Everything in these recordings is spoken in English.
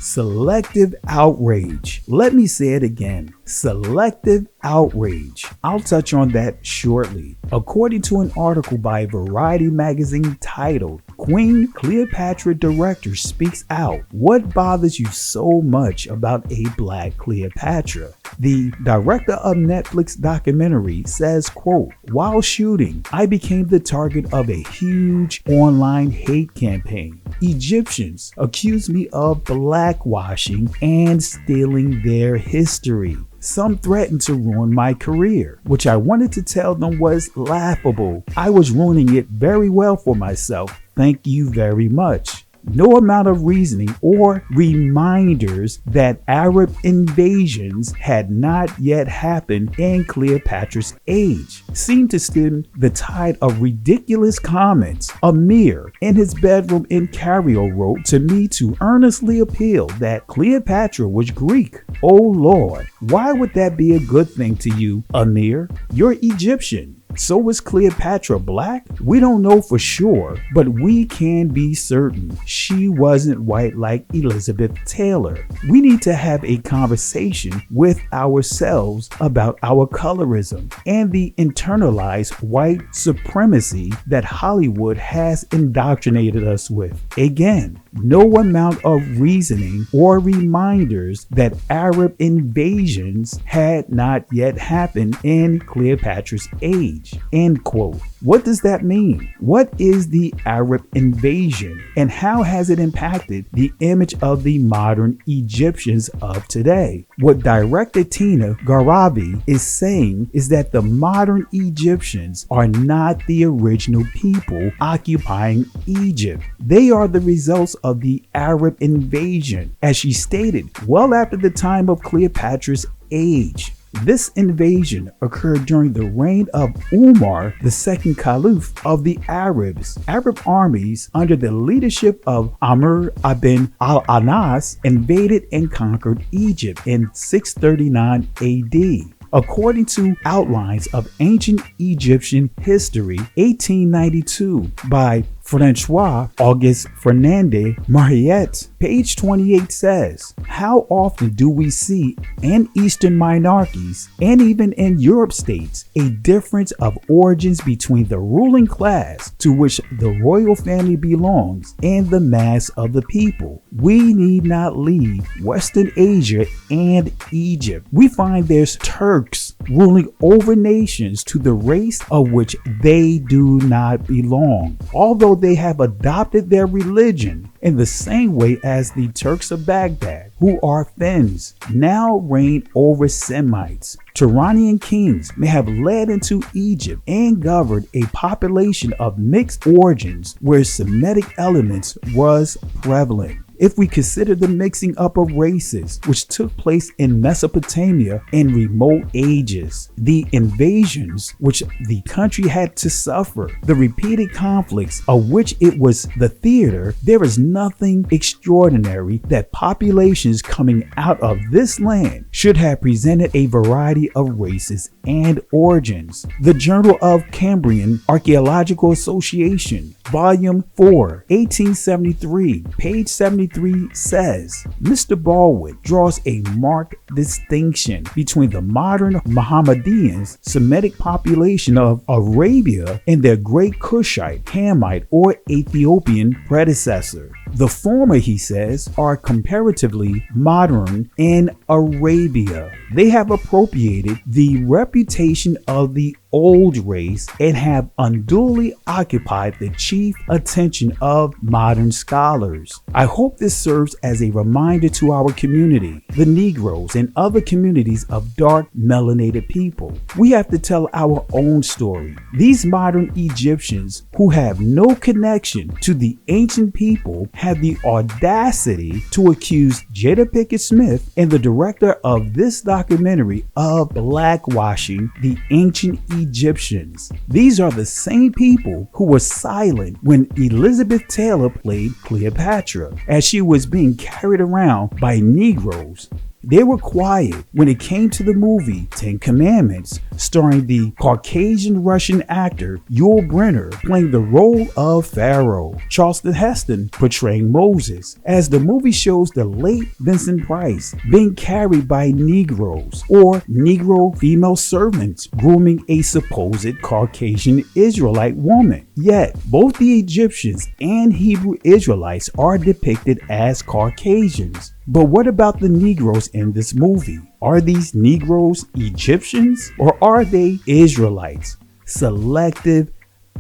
Selective outrage. Let me say it again. Selective outrage. I'll touch on that shortly. According to an article by Variety magazine titled Queen Cleopatra Director Speaks Out, what bothers you so much about a black Cleopatra? The director of Netflix documentary says, quote, while shooting, I became the target of a huge online hate campaign. Egyptians accused me of blackwashing and stealing their history. Some threatened to ruin my career, which I wanted to tell them was laughable. I was ruining it very well for myself. Thank you very much. No amount of reasoning or reminders that Arab invasions had not yet happened in Cleopatra's age seemed to stem the tide of ridiculous comments. Amir, in his bedroom in Cairo, wrote to me to earnestly appeal that Cleopatra was Greek. Oh Lord, why would that be a good thing to you, Amir? You're Egyptian. So was Cleopatra black? We don't know for sure, but we can be certain she wasn't white like Elizabeth Taylor. We need to have a conversation with ourselves about our colorism and the internalized white supremacy that Hollywood has indoctrinated us with. Again, no amount of reasoning or reminders that Arab invasions had not yet happened in Cleopatra's age. End quote. What does that mean? What is the Arab invasion and how has it impacted the image of the modern Egyptians of today? What director Tina Garabi is saying is that the modern Egyptians are not the original people occupying Egypt. They are the results of the Arab invasion, as she stated, well after the time of Cleopatra's age. This invasion occurred during the reign of Umar, the second caliph of the Arabs. Arab armies under the leadership of Amr ibn al-Anas invaded and conquered Egypt in 639 AD. According to outlines of ancient Egyptian history, 1892 by Francois Auguste Fernandez Mariette, page 28 says, how often do we see in Eastern monarchies and even in Europe states a difference of origins between the ruling class to which the royal family belongs and the mass of the people? We need not leave Western Asia and Egypt. We find there's Turks ruling over nations to the race of which they do not belong, although they have adopted their religion in the same way as the Turks of Baghdad, who are Finns, now reign over Semites. Turanian kings may have led into Egypt and governed a population of mixed origins where Semitic elements was prevalent. If we consider the mixing up of races which took place in Mesopotamia in remote ages, the invasions which the country had to suffer, the repeated conflicts of which it was the theater, there is nothing extraordinary that populations coming out of this land should have presented a variety of races and origins. The Journal of Cambrian Archaeological Association, Volume 4, 1873, page 73 says, Mr. Baldwin draws a marked distinction between the modern Mohammedans, Semitic population of Arabia, and their great Kushite, Hamite, or Ethiopian predecessor. The former, he says, are comparatively modern in Arabia. They have appropriated the reputation of the old race and have unduly occupied the chief attention of modern scholars. I hope this serves as a reminder to our community, the Negroes and other communities of dark melanated people. We have to tell our own story. These modern Egyptians who have no connection to the ancient people have the audacity to accuse Jada Picket-Smith and the director of this documentary of blackwashing the ancient Egyptians. These are the same people who were silent when Elizabeth Taylor played Cleopatra as she was being carried around by Negroes. They were quiet when it came to the movie 10 Commandments, starring the Caucasian Russian actor Yul Brynner playing the role of Pharaoh, Charleston Heston portraying Moses, as the movie shows the late Vincent Price being carried by Negroes or Negro female servants grooming a supposed Caucasian Israelite woman. Yet, both the Egyptians and Hebrew Israelites are depicted as Caucasians. But what about the Negroes in this movie? Are these Negroes Egyptians or are they Israelites? Selective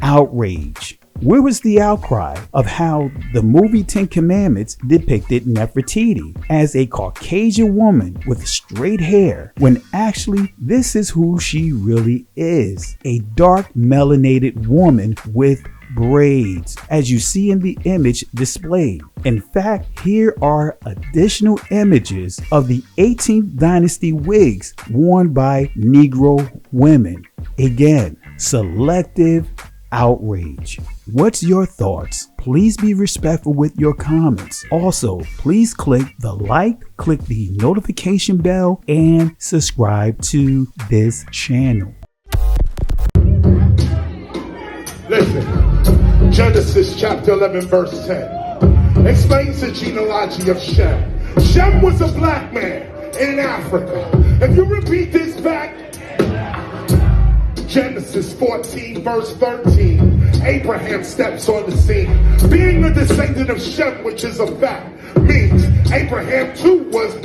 outrage. Where was the outcry of how the movie 10 Commandments depicted Nefertiti as a Caucasian woman with straight hair, when actually this is who she really is, a dark melanated woman with braids, as you see in the image displayed. In fact, here are additional images of the 18th dynasty wigs worn by Negro women. Again, selective outrage. What's your thoughts? Please be respectful with your comments. Also, please click the like, click the notification bell, and subscribe to this channel. Listen, Genesis chapter 11 verse 10 explains the genealogy of Shem. Shem was a black man in Africa. If you repeat this back, Genesis 14 verse 13, Abraham steps on the scene. Being a descendant of Shem, which is a fact, means Abraham too was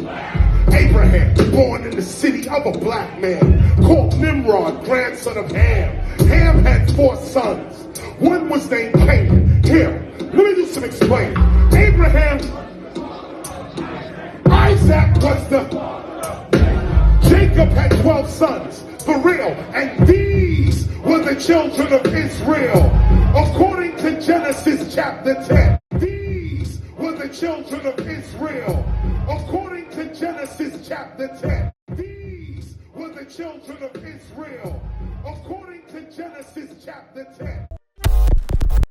Abraham, born in the city of a black man called Nimrod, grandson of Ham. Ham had 4 sons. One was named Canaan. Here, let me do some explaining. Abraham, Isaac was Jacob had 12 sons, for real, and these were the children of Israel. According to Genesis chapter 10, these were the children of Israel. According to Genesis chapter 10, these were the children of Israel. According to Genesis chapter 10.